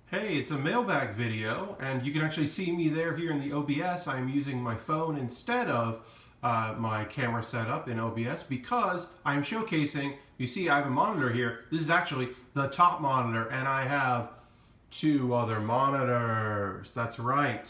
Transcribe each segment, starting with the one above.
Hey, it's a mailbag video, and you can actually see me there here in the OBS. I'm using my phone instead of my camera setup in OBS because I'm showcasing, you see I have a monitor here. This is actually the top monitor, and I have two other monitors. That's right.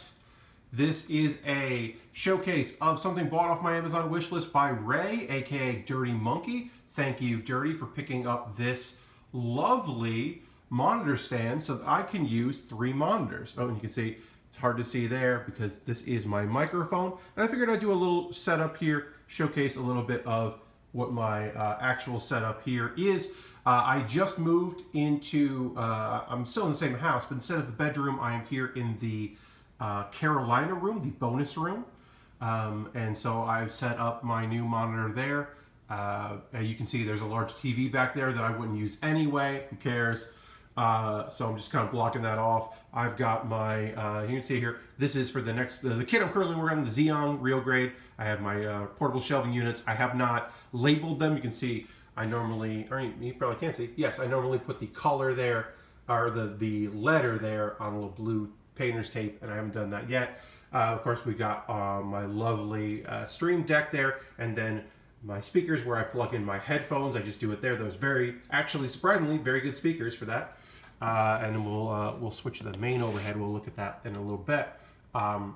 This is a showcase of something bought off my Amazon wishlist by Ray, aka DrtyMnky. Thank you, Dirty, for picking up this lovely monitor stand so that I can use three monitors. Oh, and you can see it's hard to see there because this is my microphone. And I figured I'd do a little setup here, showcase a little bit of what my actual setup here is. I just moved into, I'm still in the same house, but instead of the bedroom, I am here in the Carolina room, the bonus room. And so I've set up my new monitor there. You can see there's a large TV back there that I wouldn't use anyway. Who cares? So I'm just kind of blocking that off. I've got my, you can see here, this is for the next, the kit I'm currently working on, the Xeon Real Grade. I have my portable shelving units. I have not labeled them. You can see I normally, or you probably can't see, yes, I normally put the color there, or the letter there on a little blue painter's tape, and I haven't done that yet. Of course, we got my lovely Stream Deck there, and then my speakers where I plug in my headphones. I just do it there. Those actually surprisingly, very good speakers for that. And then we'll switch to the main overhead. We'll look at that in a little bit. You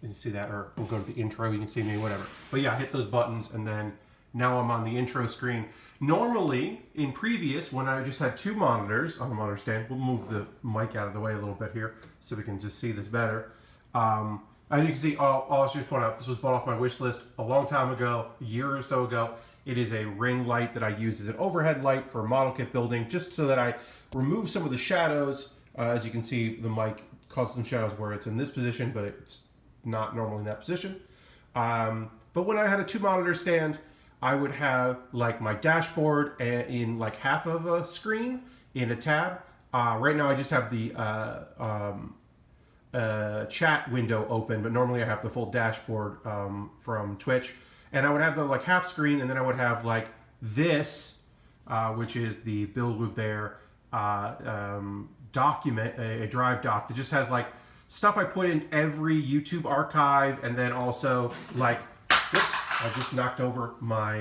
can see that, or we'll go to the intro. You can see me, whatever. But yeah, hit those buttons, and then now I'm on the intro screen. Normally, in previous, when I just had two monitors on the monitor stand, we'll move the mic out of the way a little bit here so we can just see this better. And you can see, I should point out, this was bought off my wish list a long time ago, a year or so ago. It is a ring light that I use as an overhead light for model kit building, just so that I remove some of the shadows. As you can see, the mic causes some shadows where it's in this position, but it's not normally in that position. But when I had a two monitor stand, I would have like my dashboard in like half of a screen in a tab. Right now I just have the chat window open, but normally I have the full dashboard from Twitch. And I would have the like half screen, and then I would have like this, which is the BWB document, a drive doc that just has like stuff I put in every YouTube archive, and then also like, whoops, I just knocked over my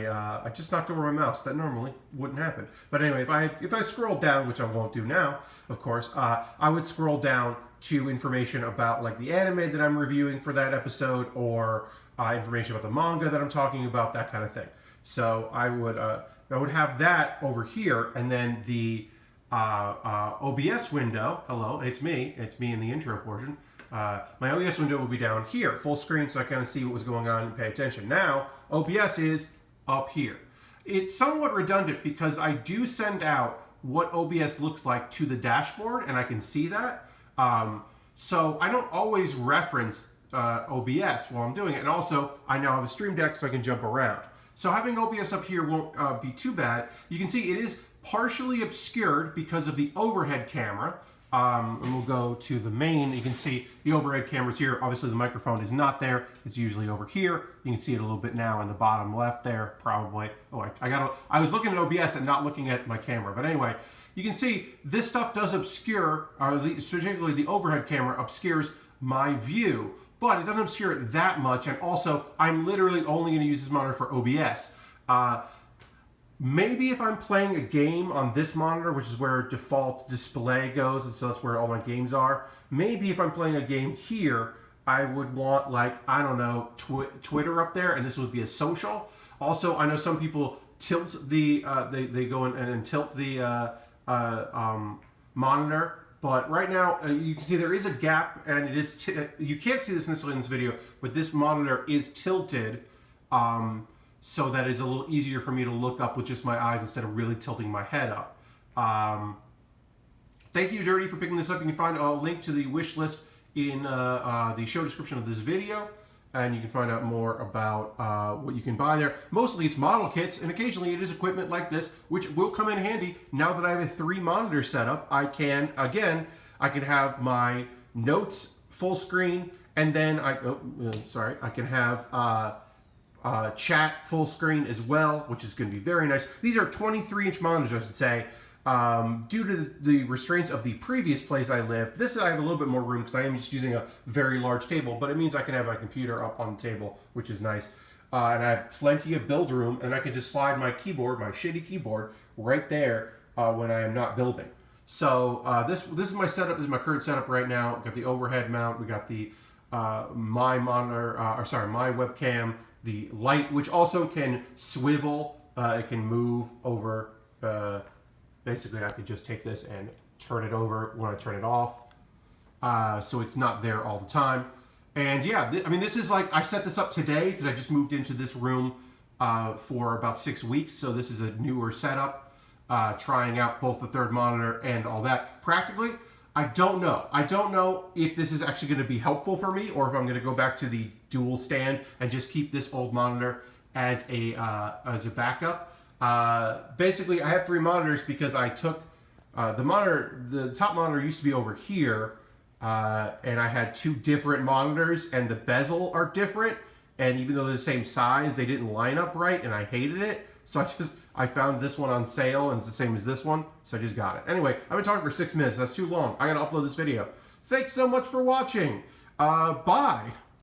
mouse. That normally wouldn't happen. But anyway, if I scroll down, which I won't do now, of course, I would scroll down to information about like the anime that I'm reviewing for that episode, or information about the manga that I'm talking about, that kind of thing. So I would have that over here, and then the OBS window. Hello, it's me in the intro portion. My OBS window will be down here, full screen, so I kind of see what was going on and pay attention. Now, OBS is up here. It's somewhat redundant because I do send out what OBS looks like to the dashboard, and I can see that. So I don't always reference OBS while I'm doing it. And also, I now have a Stream Deck so I can jump around. So having OBS up here won't be too bad. You can see it is partially obscured because of the overhead camera. And we'll go to the main. You can see the overhead camera's here. Obviously, the microphone is not there. It's usually over here. You can see it a little bit now in the bottom left there, probably. Oh, I was looking at OBS and not looking at my camera. But anyway, you can see this stuff does obscure, particularly the overhead camera obscures my view, but it doesn't obscure it that much. And also, I'm literally only going to use this monitor for OBS. Maybe if I'm playing a game on this monitor, which is where default display goes, and so that's where all my games are, maybe if I'm playing a game here, I would want, like, I don't know, Twitter up there, and this would be a social. Also, I know some people tilt the, they go in and tilt the monitor, but right now, you can see there is a gap, and it is, you can't see this necessarily in this video, but this monitor is tilted, so that is a little easier for me to look up with just my eyes instead of really tilting my head up. Thank you, Dirty, for picking this up. You can find a link to the wish list in the show description of this video, and you can find out more about what you can buy there. Mostly it's model kits, and occasionally it is equipment like this, which will come in handy. Now that I have a 3-monitor setup, I can have my notes full screen, and then I can have chat full screen as well, which is going to be very nice. These are 23-inch monitors, I should say. Due to the restraints of the previous place I lived, I have a little bit more room because I am just using a very large table, but it means I can have my computer up on the table, which is nice. And I have plenty of build room, and I can just slide my keyboard, my shitty keyboard, right there when I am not building. So this is my setup. This is my current setup right now. We've got the overhead mount. We got the my monitor, my webcam, the light, which also can swivel. It can move over. Basically, I could just take this and turn it over when I turn it off, so it's not there all the time. And yeah, I mean, this is like, I set this up today because I just moved into this room for about 6 weeks. So this is a newer setup, trying out both the third monitor and all that. Practically, I don't know. I don't know if this is actually going to be helpful for me or if I'm going to go back to the dual stand and just keep this old monitor as a backup. Basically, I have 3 monitors because I took the top monitor used to be over here. And I had 2 different monitors, and the bezel are different, and even though they're the same size, they didn't line up right, and I hated it. So I found this one on sale, and it's the same as this one, so I just got it. Anyway, I've been talking for 6 minutes. That's too long. I gotta upload this video. Thanks so much for watching. Bye.